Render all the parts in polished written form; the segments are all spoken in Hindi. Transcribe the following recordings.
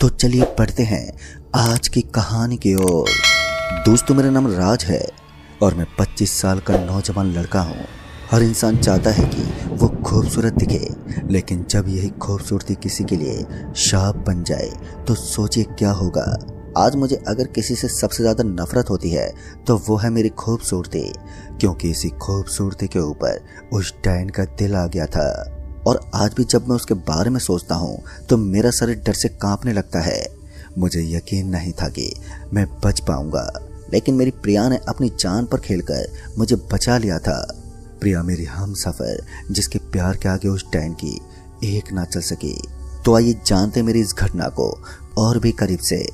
तो चलिए पढ़ते हैं आज की कहानी की ओर। दोस्तों, मेरा नाम राज है और मैं 25 साल का नौजवान लड़का हूँ। हर इंसान चाहता है कि वो खूबसूरत दिखे, लेकिन जब यही खूबसूरती किसी के लिए शाप बन जाए तो सोचिए क्या होगा। आज मुझे अगर किसी से सबसे ज़्यादा नफरत होती है तो वो है मेरी खूबसूरती, क्योंकि इसी खूबसूरती के ऊपर उस डायन का दिल आ गया था। और आज भी जब मैं उसके बारे में सोचता हूँ तो मेरा शरीर डर से कांपने लगता है। मुझे यकीन नहीं था कि मैं बच पाऊंगा, लेकिन मेरी प्रिया ने अपनी जान पर खेलकर मुझे बचा लिया था। प्रिया मेरी हमसफर, जिसके प्यार के आगे उस डायन की एक ना चल सकी। तो आइए जानते मेरी इस घटना को और भी करीब से।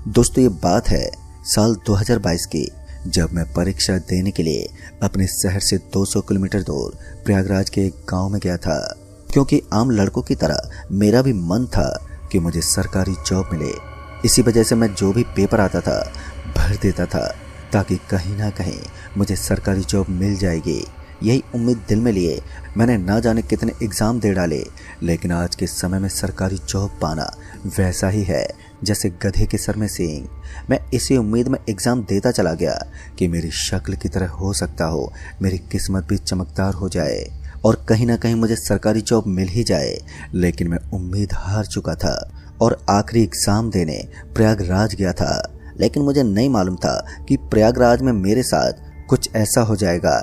दोस्तों, ये बात है साल 2022 की, जब मैं परीक्षा देने के लिए अपने शहर से 200 किलोमीटर दूर प्रयागराज के एक गांव में गया था, क्योंकि आम लड़कों की तरह मेरा भी मन था कि मुझे सरकारी जॉब मिले। इसी वजह से मैं जो भी पेपर आता था भर देता था, ताकि कहीं ना कहीं मुझे सरकारी जॉब मिल जाएगी। यही उम्मीद दिल में लिए मैंने ना जाने कितने एग्ज़ाम दे डाले, लेकिन आज के समय में सरकारी जॉब पाना वैसा ही है जैसे गधे के सर में सींग। मैं इसी उम्मीद में एग्ज़ाम देता चला गया कि मेरी शक्ल की तरह हो सकता हो मेरी किस्मत भी चमकदार हो जाए और कहीं ना कहीं मुझे सरकारी जॉब मिल ही जाए। लेकिन मैं उम्मीद हार चुका था और आखिरी एग्ज़ाम देने प्रयागराज गया था। लेकिन मुझे नहीं मालूम था कि प्रयागराज में मेरे साथ कुछ ऐसा हो जाएगा।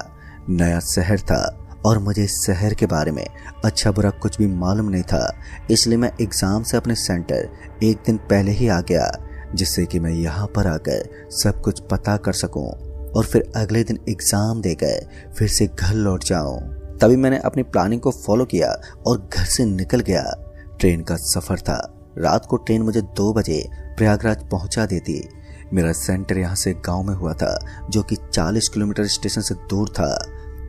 नया शहर था और मुझे इस शहर के बारे में अच्छा बुरा कुछ भी मालूम नहीं था, इसलिए मैं एग्ज़ाम से अपने सेंटर एक दिन पहले ही आ गया, जिससे कि मैं यहाँ पर आकर सब कुछ पता कर सकूं और फिर अगले दिन एग्ज़ाम देकर फिर से घर लौट जाऊं। तभी मैंने अपनी प्लानिंग को फॉलो किया और घर से निकल गया। ट्रेन का सफ़र था। रात को ट्रेन मुझे 2 बजे प्रयागराज पहुँचा देती। मेरा सेंटर यहाँ से गांव में हुआ था, जो कि 40 किलोमीटर स्टेशन से दूर था।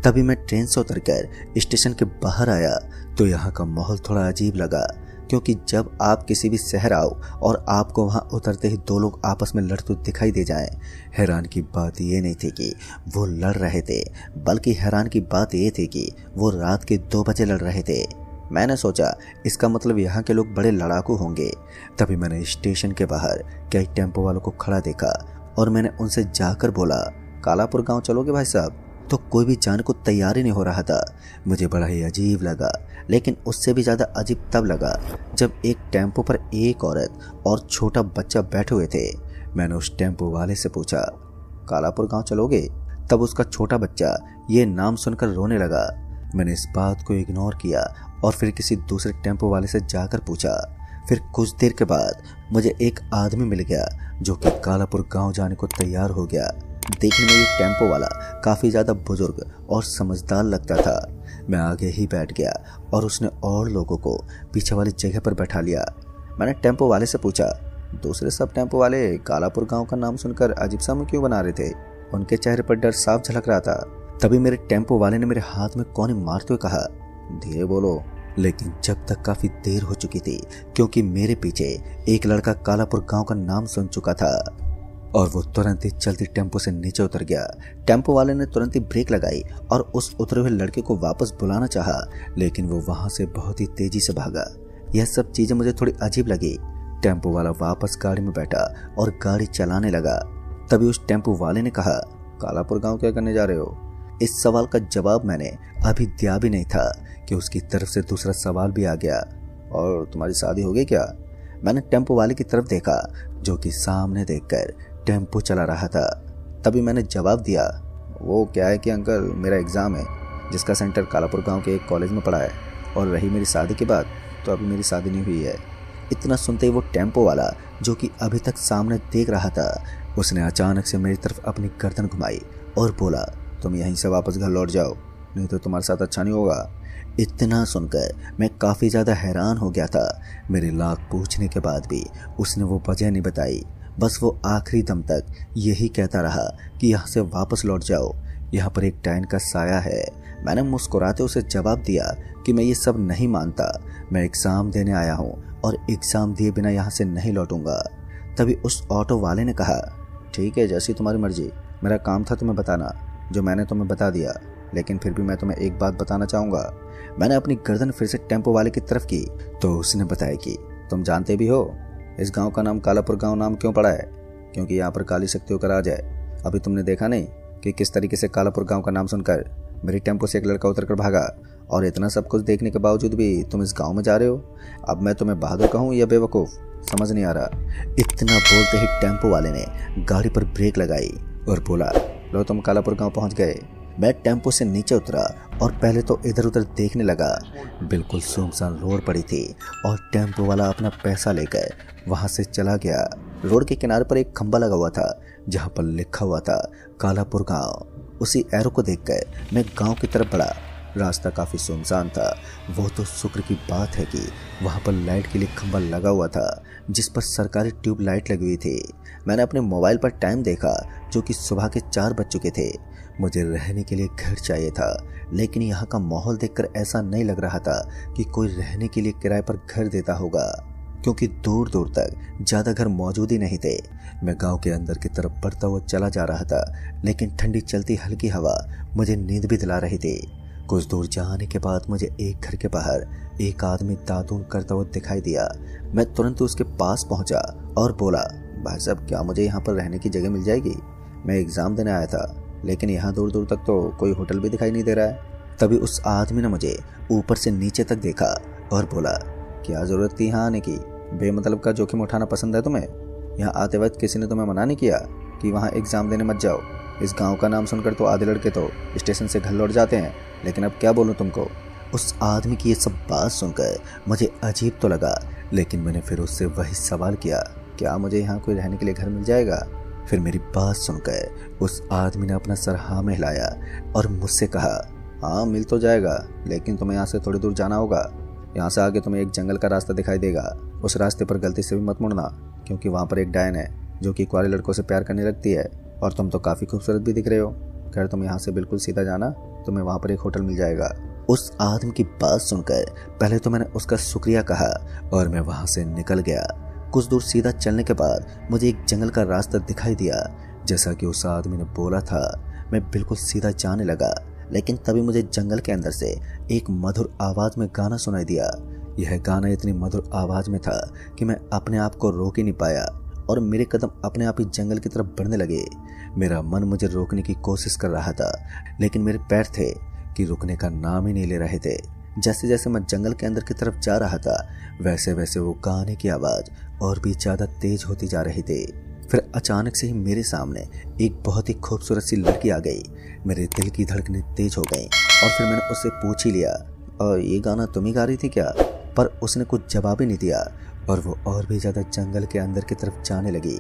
तभी मैं ट्रेन से उतरकर स्टेशन के बाहर आया तो यहाँ का माहौल थोड़ा अजीब लगा, क्योंकि जब आप किसी भी शहर आओ और आपको वहाँ उतरते ही 2 लोग आपस में लड़ते दिखाई दे जाएं, हैरान की बात ये नहीं थी कि वो लड़ रहे थे, बल्कि हैरान की बात ये थी कि वो रात के 2 बजे लड़ रहे थे। मैंने सोचा इसका मतलब यहाँ के लोग बड़े लड़ाकू होंगे। तभी मैंने स्टेशन के बाहर कई टेम्पो वालों को खड़ा देखा और मैंने उनसे जाकर बोला, कालापुर गांव चलोगे भाई साहब? तो कोई भी जाने को तैयार ही नहीं हो रहा था। मुझे बड़ा ही अजीब लगा, लेकिन उससे भी ज़्यादा अजीब तब लगा जब एक टेम्पो पर एक औरत और छोटा बच्चा बैठे हुए थे। मैंने उस टेम्पो वाले से पूछा, कालापुर गांव चलोगे? तब उसका छोटा बच्चा ये नाम सुनकर रोने लगा। मैंने इस बात को इग्नोर किया और फिर किसी दूसरे टेम्पो वाले से जाकर पूछा। फिर कुछ देर के बाद मुझे एक आदमी मिल गया जो कि कालापुर गांव जाने को तैयार हो गया। देखने में ये टेम्पो वाला काफ़ी ज़्यादा बुजुर्ग और समझदार लगता था। मैं आगे ही बैठ गया और उसने और लोगों को पीछे वाली जगह पर बैठा लिया। मैंने टेम्पो वाले से पूछा, दूसरे सब टेम्पो वाले कालापुर गांव का नाम सुनकर अजीब सा मुंह क्यों बना रहे थे? उनके चेहरे पर डर साफ झलक रहा था। तभी मेरे टेम्पो वाले ने मेरे हाथ में कोने मारते हुए कहा, धीरे बोलो। लेकिन जब तक काफ़ी देर हो चुकी थी, क्योंकि मेरे पीछे एक लड़का कालापुर गांव का नाम सुन चुका था और वो तुरंत ही चलती टेम्पो से नीचे उतर गया। टेम्पो वाले ने तुरंत ही ब्रेक लगाई और उस उतरे हुए लड़के को वापस बुलाना चाहा, लेकिन वो वहां से बहुत ही तेजी से भागा। यह सब चीजें मुझे थोड़ी अजीब लगी। टेम्पो वाला वापस गाड़ी में बैठा और गाड़ी चलाने लगा। तभी उस टेम्पो वाले ने कहा, कालापुर गाँव क्या करने जा रहे हो? इस सवाल का जवाब मैंने अभी दिया भी नहीं था कि उसकी तरफ से दूसरा सवाल भी आ गया, और तुम्हारी शादी हो गई क्या? मैंने टेम्पो वाले की तरफ देखा, जो कि सामने देखकर टेम्पो चला रहा था। तभी मैंने जवाब दिया, वो क्या है कि अंकल, मेरा एग्ज़ाम है जिसका सेंटर कालापुर गांव के एक कॉलेज में पड़ा है, और रही मेरी शादी की बात, तो अभी मेरी शादी नहीं हुई है। इतना सुनते ही वो टेम्पो वाला, जो कि अभी तक सामने देख रहा था, उसने अचानक से मेरी तरफ अपनी गर्दन घुमाई और बोला, तुम यहीं से वापस घर लौट जाओ, नहीं तो तुम्हारे साथ अच्छा नहीं होगा। इतना सुनकर मैं काफ़ी ज़्यादा हैरान हो गया था। मेरे लाख पूछने के बाद भी उसने वो वजह नहीं बताई। बस वो आखिरी दम तक यही कहता रहा कि यहाँ से वापस लौट जाओ, यहाँ पर एक डायन का साया है। मैंने मुस्कुराते उसे जवाब दिया कि मैं ये सब नहीं मानता, मैं एग्ज़ाम देने आया हूँ और एग्ज़ाम दिए बिना यहाँ से नहीं लौटूंगा। तभी उस ऑटो वाले ने कहा, ठीक है, जैसी तुम्हारी मर्जी, मेरा काम था तुम्हें बताना, जो मैंने तुम्हें बता दिया, लेकिन फिर भी मैं तुम्हें एक बात बताना चाहूँगा। मैंने अपनी गर्दन फिर से टेम्पो वाले की तरफ की तो उसने बताया कि तुम जानते भी हो इस गांव का नाम कालापुर गांव नाम क्यों पड़ा है? क्योंकि यहाँ पर काली शक्तियों का राज है। अभी तुमने देखा नहीं कि किस तरीके से कालापुर गांव का नाम सुनकर मेरी टेम्पो से एक लड़का उतर कर भागा, और इतना सब कुछ देखने के बावजूद भी तुम इस गांव में जा रहे हो। अब मैं तुम्हें बहादुर कहूँ या बेवकूफ़, समझ नहीं आ रहा। इतना बोलते ही टेम्पो वाले ने गाड़ी पर ब्रेक लगाई और बोला, लो तुम कालापुर गांव पहुंच गए। मैं टेम्पो से नीचे उतरा और पहले तो इधर उधर देखने लगा। बिल्कुल सुनसान रोड पड़ी थी और टेम्पो वाला अपना पैसा लेकर वहां से चला गया। रोड के किनारे पर एक खंबा लगा हुआ था जहां पर लिखा हुआ था कालापुर गांव। उसी एरो को देखकर मैं गांव की तरफ बढ़ा। रास्ता काफ़ी सुनसान था। वो तो शुक्र की बात है कि वहाँ पर लाइट के लिए खंबा लगा हुआ था जिस पर सरकारी ट्यूब लाइट लगी हुई थी। मैंने अपने मोबाइल पर टाइम देखा जो कि सुबह के 4 बज चुके थे। मुझे रहने के लिए घर चाहिए था, लेकिन यहाँ का माहौल देखकर ऐसा नहीं लग रहा था कि कोई रहने के लिए किराए पर घर देता होगा, क्योंकि दूर दूर तक ज़्यादा घर मौजूद ही नहीं थे। मैं गांव के अंदर की तरफ बढ़ता हुआ चला जा रहा था, लेकिन ठंडी चलती हल्की हवा मुझे नींद भी दिला रही थी। कुछ दूर जाने के बाद मुझे एक घर के बाहर एक आदमी दातून करता हुआ दिखाई दिया। मैं तुरंत उसके पास पहुंचा और बोला, भाई साहब क्या मुझे यहाँ पर रहने की जगह मिल जाएगी? मैं एग्ज़ाम देने आया था, लेकिन यहाँ दूर दूर तक तो कोई होटल भी दिखाई नहीं दे रहा है। तभी उस आदमी ने मुझे ऊपर से नीचे तक देखा और बोला, क्या ज़रूरत थी यहाँ आने की? बेमतलब का जोखिम उठाना पसंद है तुम्हें? यहाँ आते वक्त किसी ने तुम्हें मना नहीं किया कि वहाँ एग्ज़ाम देने मत जाओ? इस गांव का नाम सुनकर तो आधे लड़के तो स्टेशन से घर लौट जाते हैं, लेकिन अब क्या बोलूं तुमको। उस आदमी की ये सब बात सुनकर मुझे अजीब तो लगा, लेकिन मैंने फिर उससे वही सवाल किया, क्या मुझे यहाँ कोई रहने के लिए घर मिल जाएगा? फिर मेरी बात सुनकर उस आदमी ने अपना सर हाँ में हिलाया और मुझसे कहा, हाँ मिल तो जाएगा, लेकिन तुम्हें यहाँ से थोड़ी दूर जाना होगा। यहाँ से आगे तुम्हें एक जंगल का रास्ता दिखाई देगा। उस रास्ते पर गलती से भी मत मुड़ना, क्योंकि वहाँ पर एक डायन है जो कि कुंवारे लड़कों से प्यार करने लगती है, और तुम तो काफ़ी खूबसूरत भी दिख रहे हो। खैर तुम यहाँ से बिल्कुल सीधा जाना, तुम्हें वहाँ पर एक होटल मिल जाएगा। उस आदमी की बात सुनकर पहले तो मैंने उसका शुक्रिया कहा और मैं वहाँ से निकल गया। कुछ दूर सीधा चलने के बाद मुझे एक जंगल का रास्ता दिखाई दिया। जैसा कि उस आदमी ने बोला था, मैं बिल्कुल सीधा जाने लगा, लेकिन तभी मुझे जंगल के अंदर से एक मधुर आवाज़ में गाना सुनाई दिया। यह गाना इतनी मधुर आवाज़ में था कि मैं अपने आप को रोक ही नहीं पाया और मेरे कदम अपने आप ही जंगल की तरफ बढ़ने लगे। मेरा मन मुझे रोकने की कोशिश कर रहा था, लेकिन मेरे पैर थे कि रुकने का नाम ही नहीं ले रहे थे। जैसे जैसे मैं जंगल के अंदर की तरफ जा रहा था, वैसे वैसे वो गाने की आवाज़ और भी ज़्यादा तेज होती जा रही थी। फिर अचानक से ही मेरे सामने एक बहुत ही खूबसूरत सी लड़की आ गई। मेरे दिल की धड़कनें तेज हो गईं और फिर मैंने उससे पूछ ही लिया, और ये गाना तुम ही गा रही थी क्या? पर उसने कुछ जवाब ही नहीं दिया और वो और भी ज़्यादा जंगल के अंदर की तरफ जाने लगी।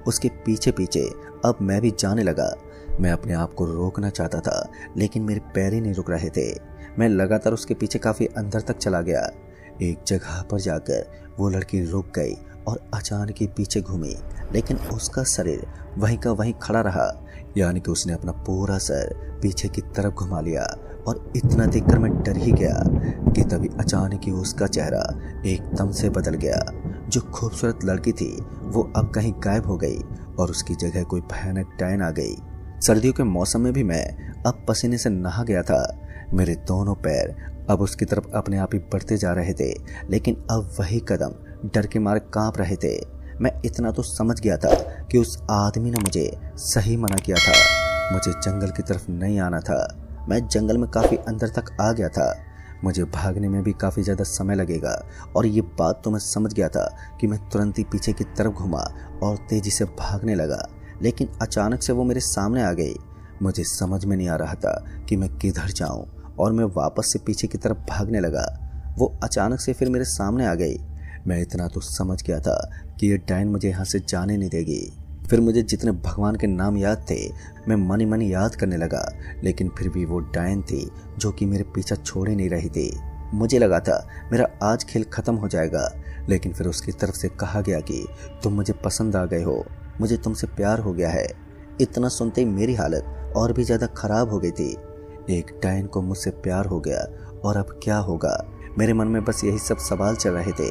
उसके पीछे पीछे अब मैं भी जाने लगा। मैं अपने आप को रोकना चाहता था, लेकिन मेरे पैर ही नहीं रुक रहे थे। मैं लगातार उसके पीछे काफ़ी अंदर तक चला गया। एक जगह पर जाकर वो लड़की रुक गई और अचानक ही पीछे घूमी, लेकिन उसका शरीर वहीं का वहीं खड़ा रहा, यानी कि उसने अपना पूरा सर पीछे की तरफ घुमा लिया। और इतना देखकर मैं डर ही गया कि तभी अचानक ही उसका चेहरा एकदम से बदल गया। जो खूबसूरत लड़की थी वो अब कहीं गायब हो गई और उसकी जगह कोई भयानक डायन आ गई। सर्दियों के मौसम में भी मैं अब पसीने से नहा गया था। मेरे दोनों पैर अब उसकी तरफ अपने आप ही बढ़ते जा रहे थे, लेकिन अब वही कदम डर के मारे कांप रहे थे। मैं इतना तो समझ गया था कि उस आदमी ने मुझे सही मना किया था। मुझे जंगल की तरफ नहीं आना था। मैं जंगल में काफ़ी अंदर तक आ गया था। मुझे भागने में भी काफ़ी ज़्यादा समय लगेगा, और ये बात तो मैं समझ गया था कि मैं तुरंत ही पीछे की तरफ घुमा और तेज़ी से भागने लगा। लेकिन अचानक से वो मेरे सामने आ गई। मुझे समझ में नहीं आ रहा था कि मैं किधर जाऊं, और मैं वापस से पीछे की तरफ भागने लगा। वो अचानक से फिर मेरे सामने आ गई। मैं इतना तो समझ गया था कि ये डायन मुझे यहाँ से जाने नहीं देगी। फिर मुझे जितने भगवान के नाम याद थे मैं मन ही मन याद करने लगा, लेकिन फिर भी वो डायन थी जो कि मेरे पीछा छोड़े नहीं रही थी। मुझे लगा था मेरा आज खेल खत्म हो जाएगा, लेकिन फिर उसकी तरफ से कहा गया कि तुम मुझे पसंद आ गए हो, मुझे तुमसे प्यार हो गया है। इतना सुनते ही मेरी हालत और भी ज़्यादा खराब हो गई थी। एक डायन को मुझसे प्यार हो गया और अब क्या होगा? मेरे मन में बस यही सब सवाल चल रहे थे।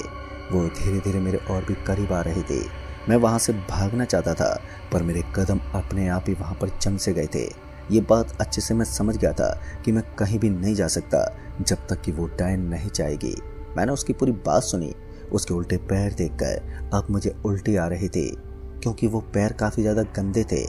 वो धीरे धीरे मेरे और भी करीब आ रहे थे। मैं वहाँ से भागना चाहता था, पर मेरे कदम अपने आप ही वहाँ पर जम से गए थे। ये बात अच्छे से मैं समझ गया था कि मैं कहीं भी नहीं जा सकता जब तक कि वो डायन नहीं चाहेगी। मैंने उसकी पूरी बात सुनी। उसके उल्टे पैर देखकर अब मुझे उल्टी आ रही थी, क्योंकि वो पैर काफ़ी ज़्यादा गंदे थे।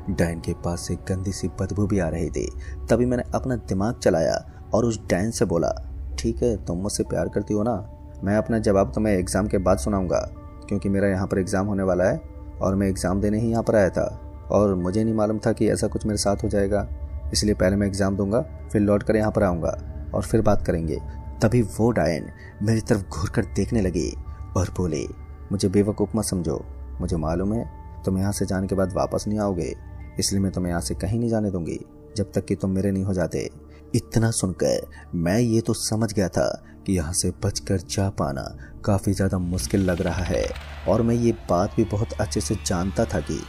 डायन के पास से गंदी सी बदबू भी आ रही थी। तभी मैंने अपना दिमाग चलाया और उस डायन से बोला, ठीक है तुम मुझसे प्यार करती हो ना, मैं अपना जवाब तुम्हें एग्ज़ाम के बाद सुनाऊंगा, क्योंकि मेरा यहाँ पर एग्ज़ाम होने वाला है और मैं एग्ज़ाम देने ही यहाँ पर आया था और मुझे नहीं मालूम था कि ऐसा कुछ मेरे साथ हो जाएगा। इसलिए पहले मैं एग्ज़ाम दूंगा, फिर लौट कर यहाँ पर आऊँगा और फिर बात करेंगे। तभी वो डायन मेरी तरफ घूर कर देखने लगी और बोले, मुझे बेवकूफ़ मत समझो, मुझे मालूम है तुम यहाँ से जाने के बाद वापस नहीं आओगे, इसलिए मैं तुम्हें यहाँ से कहीं नहीं जाने दूंगी जब तक कि तुम मेरे नहीं हो जाते। इतना सुनकर मैं ये तो समझ गया था कि यहाँ से बचकर जा पाना काफ़ी ज़्यादा मुश्किल लग रहा है, और मैं ये बात भी बहुत अच्छे से जानता था कि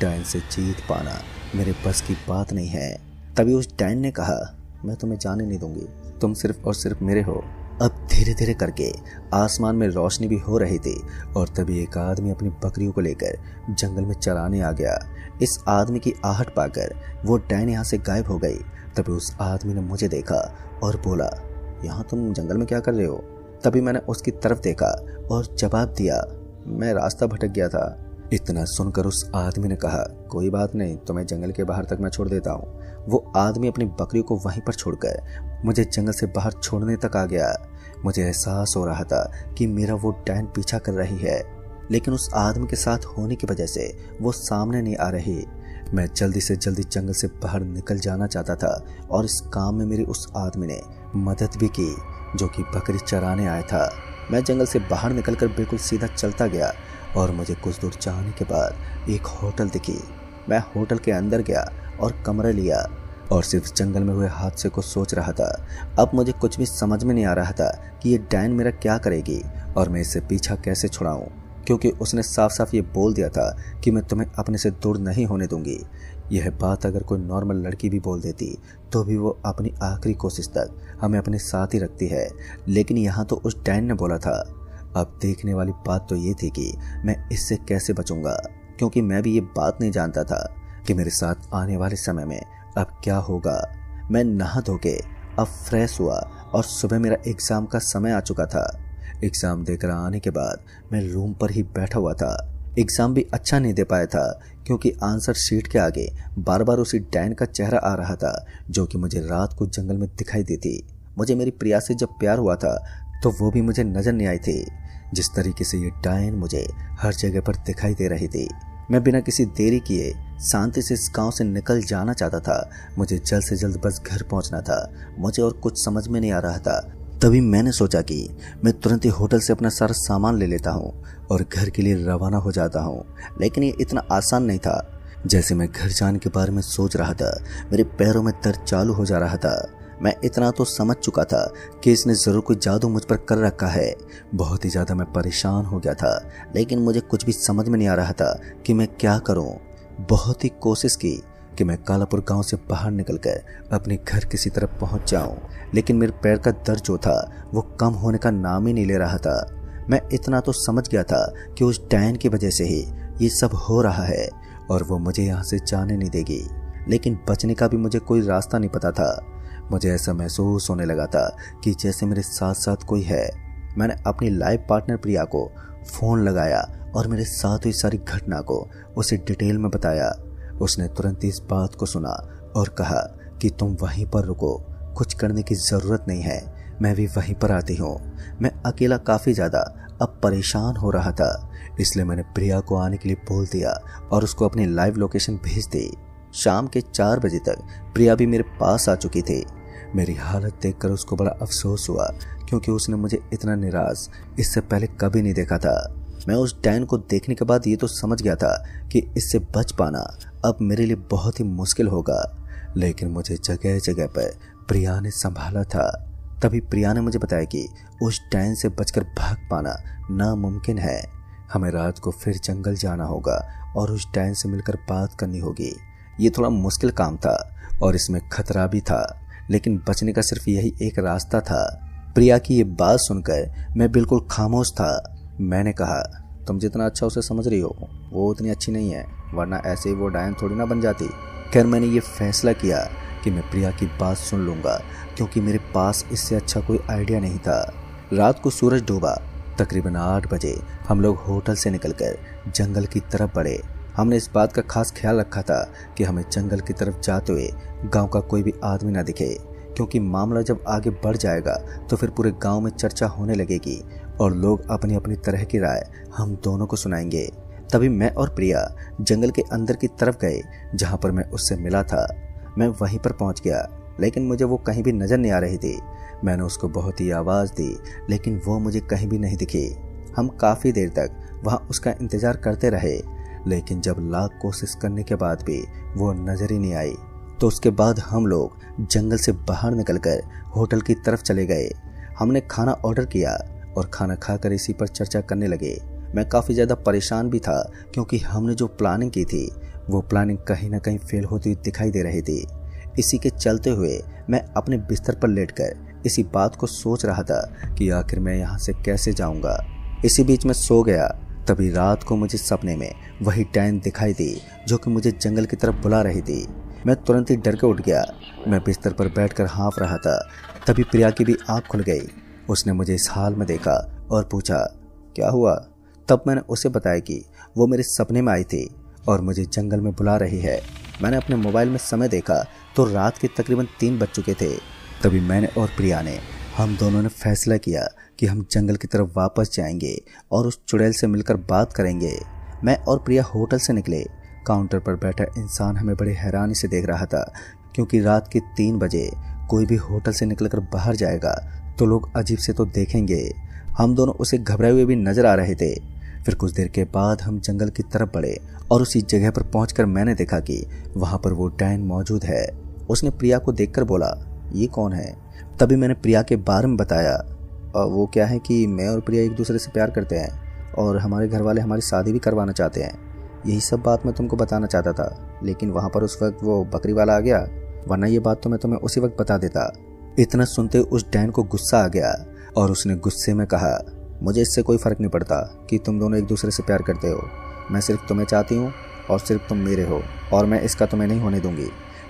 डायन से जीत पाना मेरे बस की बात नहीं है। तभी उस डायन ने कहा, मैं तुम्हें जाने नहीं दूंगी, तुम सिर्फ और सिर्फ मेरे हो। अब धीरे धीरे करके आसमान में रोशनी भी हो रही थी और तभी एक आदमी अपनी बकरियों को लेकर जंगल में चराने आ गया। इस आदमी की आहट पाकर वो डायन यहाँ से गायब हो गई। तभी उस आदमी ने मुझे देखा और बोला, यहाँ तुम जंगल में क्या कर रहे हो? तभी मैंने उसकी तरफ देखा और जवाब दिया, मैं रास्ता भटक गया था। इतना सुनकर उस आदमी ने कहा, कोई बात नहीं, तुम्हें जंगल के बाहर तक मैं छोड़ देता हूँ। वो आदमी अपनी बकरियों को वहीं पर छोड़कर मुझे जंगल से बाहर छोड़ने तक आ गया। मुझे एहसास हो रहा था कि मेरा वो डायन पीछा कर रही है, लेकिन उस आदमी के साथ होने की वजह से वो सामने नहीं आ रही। मैं जल्दी से जल्दी जंगल से बाहर निकल जाना चाहता था और इस काम में मेरी उस आदमी ने मदद भी की जो कि बकरी चराने आया था। मैं जंगल से बाहर निकलकर बिल्कुल सीधा चलता गया और मुझे कुछ दूर जाने के बाद एक होटल दिखी। मैं होटल के अंदर गया और कमरा लिया और सिर्फ जंगल में हुए हादसे को सोच रहा था। अब मुझे कुछ भी समझ में नहीं आ रहा था कि ये डायन मेरा क्या करेगी और मैं इससे पीछा कैसे छुड़ाऊं, क्योंकि उसने साफ साफ ये बोल दिया था कि मैं तुम्हें अपने से दूर नहीं होने दूंगी। यह बात अगर कोई नॉर्मल लड़की भी बोल देती तो भी वो अपनी आखिरी कोशिश तक हमें अपने साथ ही रखती है, लेकिन यहाँ तो उस डायन ने बोला था। अब देखने वाली बात तो ये थी कि मैं इससे कैसे बचूंगा, क्योंकि मैं भी ये बात नहीं जानता था कि मेरे साथ आने वाले समय में अब क्या होगा। मैं नहा धो के अब फ्रेश हुआ और सुबह मेरा एग्ज़ाम का समय आ चुका था। एग्ज़ाम देकर आने के बाद मैं रूम पर ही बैठा हुआ था। एग्ज़ाम भी अच्छा नहीं दे पाया था क्योंकि आंसर शीट के आगे बार बार उसी डायन का चेहरा आ रहा था जो कि मुझे रात को जंगल में दिखाई देती। मुझे मेरी प्रिया से जब प्यार हुआ था तो वो भी मुझे नज़र नहीं आई थी। जिस तरीके से ये डायन मुझे हर जगह पर दिखाई दे रही थी, मैं बिना किसी देरी किए शांति से इस गांव से निकल जाना चाहता था। मुझे जल्द से जल्द बस घर पहुंचना था। मुझे और कुछ समझ में नहीं आ रहा था। तभी मैंने सोचा कि मैं तुरंत ही होटल से अपना सारा सामान ले लेता हूं और घर के लिए रवाना हो जाता हूं। लेकिन ये इतना आसान नहीं था। जैसे मैं घर जाने के बारे में सोच रहा था, मेरे पैरों में दर्द चालू हो जा रहा था। मैं इतना तो समझ चुका था कि इसने ज़रूर कोई जादू मुझ पर कर रखा है। बहुत ही ज़्यादा मैं परेशान हो गया था, लेकिन मुझे कुछ भी समझ में नहीं आ रहा था कि मैं क्या करूं। बहुत ही कोशिश की कि मैं कालापुर गांव से बाहर निकलकर अपने घर किसी तरह पहुंच जाऊं, लेकिन मेरे पैर का दर्द जो था वो कम होने का नाम ही नहीं ले रहा था। मैं इतना तो समझ गया था कि उस डायन की वजह से ही ये सब हो रहा है और वो मुझे यहाँ से जाने नहीं देगी, लेकिन बचने का भी मुझे कोई रास्ता नहीं पता था। मुझे ऐसा महसूस होने लगा था कि जैसे मेरे साथ साथ कोई है। मैंने अपनी लाइफ पार्टनर प्रिया को फ़ोन लगाया और मेरे साथ हुई सारी घटना को उसे डिटेल में बताया। उसने तुरंत इस बात को सुना और कहा कि तुम वहीं पर रुको, कुछ करने की ज़रूरत नहीं है, मैं भी वहीं पर आती हूँ। मैं अकेला काफ़ी ज़्यादा अब परेशान हो रहा था, इसलिए मैंने प्रिया को आने के लिए बोल दिया और उसको अपनी लाइव लोकेशन भेज दी। शाम के 4 बजे तक प्रिया भी मेरे पास आ चुकी थी। मेरी हालत देखकर उसको बड़ा अफसोस हुआ क्योंकि उसने मुझे इतना निराश इससे पहले कभी नहीं देखा था। मैं उस डायन को देखने के बाद ये तो समझ गया था कि इससे बच पाना अब मेरे लिए बहुत ही मुश्किल होगा, लेकिन मुझे जगह जगह पर प्रिया ने संभाला था। तभी प्रिया ने मुझे बताया कि उस डायन से बचकर भाग पाना नामुमकिन है। हमें रात को फिर जंगल जाना होगा और उस डायन से मिलकर बात करनी होगी। ये थोड़ा मुश्किल काम था और इसमें खतरा भी था, लेकिन बचने का सिर्फ यही एक रास्ता था। प्रिया की ये बात सुनकर मैं बिल्कुल खामोश था। मैंने कहा, तुम जितना अच्छा उसे समझ रही हो वो उतनी अच्छी नहीं है, वरना ऐसे ही वो डायन थोड़ी ना बन जाती। खैर मैंने ये फैसला किया कि मैं प्रिया की बात सुन लूँगा क्योंकि मेरे पास इससे अच्छा कोई आइडिया नहीं था। रात को सूरज डूबा तकरीबन 8 बजे हम लोग होटल से निकलकर जंगल की तरफ बढ़े। हमने इस बात का खास ख्याल रखा था कि हमें जंगल की तरफ जाते हुए गांव का कोई भी आदमी ना दिखे, क्योंकि मामला जब आगे बढ़ जाएगा तो फिर पूरे गांव में चर्चा होने लगेगी और लोग अपनी अपनी तरह की राय हम दोनों को सुनाएंगे। तभी मैं और प्रिया जंगल के अंदर की तरफ गए जहां पर मैं उससे मिला था। मैं वहीं पर पहुंच गया, लेकिन मुझे वो कहीं भी नजर नहीं आ रही थी। मैंने उसको बहुत ही आवाज़ दी, लेकिन वो मुझे कहीं भी नहीं दिखी। हम काफ़ी देर तक वहाँ उसका इंतज़ार करते रहे, लेकिन जब लाख कोशिश करने के बाद भी वो नज़र ही नहीं आई, तो उसके बाद हम लोग जंगल से बाहर निकलकर होटल की तरफ चले गए। हमने खाना ऑर्डर किया और खाना खाकर इसी पर चर्चा करने लगे। मैं काफ़ी ज़्यादा परेशान भी था, क्योंकि हमने जो प्लानिंग की थी वो प्लानिंग कहीं ना कहीं फेल होती दिखाई दे रही थी। इसी के चलते हुए मैं अपने बिस्तर पर लेटकर इसी बात को सोच रहा था कि आखिर मैं यहाँ से कैसे जाऊँगा। इसी बीच में सो गया। तभी रात को मुझे सपने में वही डायन दिखाई दी जो कि मुझे जंगल की तरफ बुला रही थी। मैं तुरंत ही डर के उठ गया। मैं बिस्तर पर बैठकर हाँफ रहा था। तभी प्रिया की भी आँख खुल गई। उसने मुझे इस हाल में देखा और पूछा, क्या हुआ? तब मैंने उसे बताया कि वो मेरे सपने में आई थी और मुझे जंगल में बुला रही है। मैंने अपने मोबाइल में समय देखा तो रात के तकरीबन 3 बज चुके थे। तभी मैंने और प्रिया ने हम दोनों ने फैसला किया कि हम जंगल की तरफ वापस जाएंगे और उस चुड़ैल से मिलकर बात करेंगे। मैं और प्रिया होटल से निकले। काउंटर पर बैठा इंसान हमें बड़े हैरानी से देख रहा था, क्योंकि रात के 3 बजे कोई भी होटल से निकलकर बाहर जाएगा तो लोग अजीब से तो देखेंगे। हम दोनों उसे घबराए हुए भी नजर आ रहे थे। फिर कुछ देर के बाद हम जंगल की तरफ बढ़े और उसी जगह पर पहुंचकर मैंने देखा कि वहां पर वो डायन मौजूद है। उसने प्रिया को देखकर बोला, ये कौन है? तभी मैंने प्रिया के बारे में बताया। वो क्या है कि मैं और प्रिया एक दूसरे से प्यार करते हैं और हमारे घर वाले हमारी शादी भी करवाना चाहते हैं। यही सब बात मैं तुमको बताना चाहता था, लेकिन वहाँ पर उस वक्त वो बकरी वाला आ गया, वरना ये बात तो मैं तुम्हें उसी वक्त बता देता। इतना सुनते उस डायन को गुस्सा आ गया और उसने गुस्से में कहा, मुझे इससे कोई फ़र्क नहीं पड़ता कि तुम दोनों एक दूसरे से प्यार करते हो। मैं सिर्फ तुम्हें चाहती हूँ और सिर्फ तुम मेरे हो, और मैं इसका तुम्हें नहीं होने दूंगी।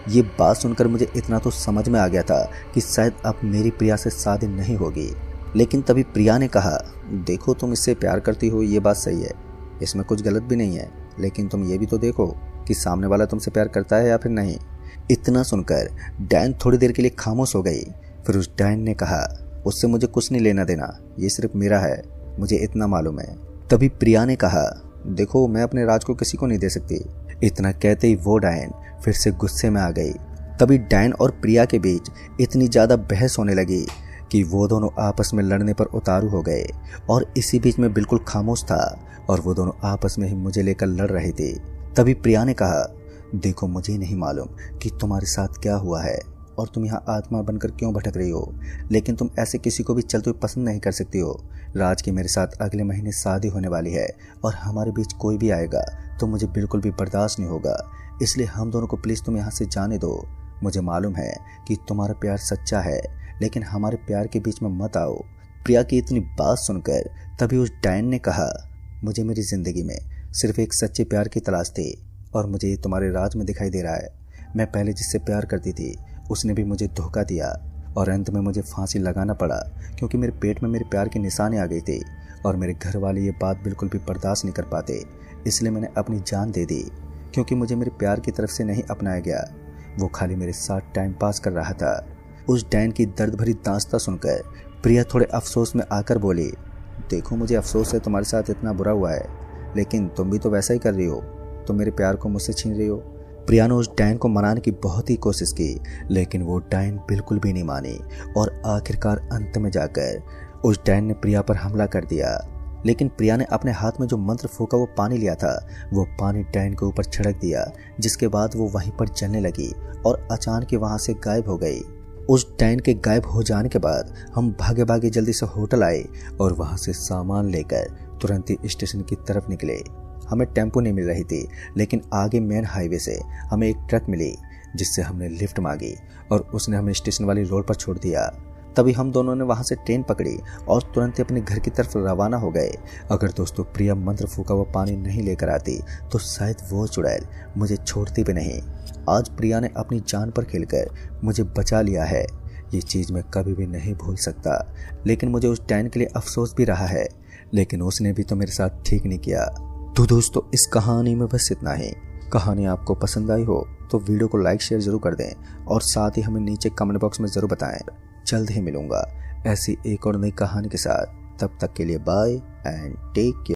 ये बात सुनकर मुझे इतना तो समझ में आ गया था कि शायद अब मेरी प्रिया से शादी नहीं होगी। लेकिन तभी प्रिया ने कहा, देखो तुम इससे प्यार करती हो, ये बात सही है, इसमें कुछ गलत भी नहीं है, लेकिन तुम ये भी तो देखो कि सामने वाला तुमसे प्यार करता है या फिर नहीं। इतना सुनकर डायन थोड़ी देर के लिए खामोश हो गई। फिर उस डायन ने कहा, उससे मुझे कुछ नहीं लेना देना, ये सिर्फ मेरा है, मुझे इतना मालूम है। तभी प्रिया ने कहा, देखो मैं अपने राज को किसी को नहीं दे सकती। इतना कहते ही वो डायन फिर से गुस्से में आ गई। तभी डायन और प्रिया के बीच इतनी ज़्यादा बहस होने लगी कि वो दोनों आपस में लड़ने पर उतारू हो गए। और इसी बीच में बिल्कुल खामोश था और वो दोनों आपस में ही मुझे लेकर लड़ रहे थे। तभी प्रिया ने कहा, देखो मुझे नहीं मालूम कि तुम्हारे साथ क्या हुआ है और तुम यहाँ आत्मा बनकर क्यों भटक रही हो, लेकिन तुम ऐसे किसी को भी चलते हुए पसंद नहीं कर सकती हो। राज की मेरे साथ अगले महीने शादी होने वाली है और हमारे बीच कोई भी आएगा तो मुझे बिल्कुल भी बर्दाश्त नहीं होगा। इसलिए हम दोनों को प्लीज़ तुम यहाँ से जाने दो। मुझे मालूम है कि तुम्हारा प्यार सच्चा है, लेकिन हमारे प्यार के बीच में मत आओ। प्रिया की इतनी बात सुनकर तभी उस डायन ने कहा, मुझे मेरी ज़िंदगी में सिर्फ एक सच्चे प्यार की तलाश थी और मुझे ये तुम्हारे राज में दिखाई दे रहा है। मैं पहले जिससे प्यार करती थी उसने भी मुझे धोखा दिया और अंत में मुझे फांसी लगाना पड़ा, क्योंकि मेरे पेट में मेरे प्यार की निशानी आ गई थी और मेरे घर वाले ये बात बिल्कुल भी बर्दाश्त नहीं कर पाते। इसलिए मैंने अपनी जान दे दी, क्योंकि मुझे मेरे प्यार की तरफ से नहीं अपनाया गया। वो खाली मेरे साथ टाइम पास कर रहा था। उस डायन की दर्द भरी दास्तां सुनकर प्रिया थोड़े अफसोस में आकर बोली, देखो मुझे अफसोस है तुम्हारे साथ इतना बुरा हुआ है, लेकिन तुम भी तो वैसा ही कर रही हो, तुम मेरे प्यार को मुझसे छीन रही हो। प्रिया ने उस डायन को मनाने की बहुत ही कोशिश की, लेकिन वो डायन बिल्कुल भी नहीं मानी और आखिरकार अंत में जाकर उस डायन ने प्रिया पर हमला कर दिया। लेकिन प्रिया ने अपने हाथ में जो मंत्र फूका वो पानी लिया था, वो पानी डायन के ऊपर छिड़क दिया, जिसके बाद वो वहीं पर जलने लगी और अचानक वहां से गायब हो गई। उस डायन के गायब हो जाने के बाद हम भागे भागे जल्दी से होटल आए और वहां से सामान लेकर तुरंत ही स्टेशन की तरफ निकले। हमें टेम्पो नहीं मिल रही थी, लेकिन आगे मेन हाईवे से हमें एक ट्रक मिली, जिससे हमने लिफ्ट मांगी और उसने हमें स्टेशन वाली रोड पर छोड़ दिया। तभी हम दोनों ने वहां से ट्रेन पकड़ी और तुरंत ही अपने घर की तरफ रवाना हो गए। अगर दोस्तों प्रिया मंत्र फूका हुआ पानी नहीं लेकर आती तो शायद वो चुड़ैल मुझे छोड़ती भी नहीं। आज प्रिया ने अपनी जान पर खेलकर मुझे बचा लिया है, ये चीज़ मैं कभी भी नहीं भूल सकता। लेकिन मुझे उस डायन के लिए अफसोस भी रहा है, लेकिन उसने भी तो मेरे साथ ठीक नहीं किया। तो दोस्तों इस कहानी में बस इतना ही। कहानी आपको पसंद आई हो तो वीडियो को लाइक शेयर जरूर कर दें और साथ ही हमें नीचे कमेंट बॉक्स में जरूर बताएं। जल्द ही मिलूंगा ऐसी एक और नई कहानी के साथ। तब तक के लिए बाय एंड टेक केयर।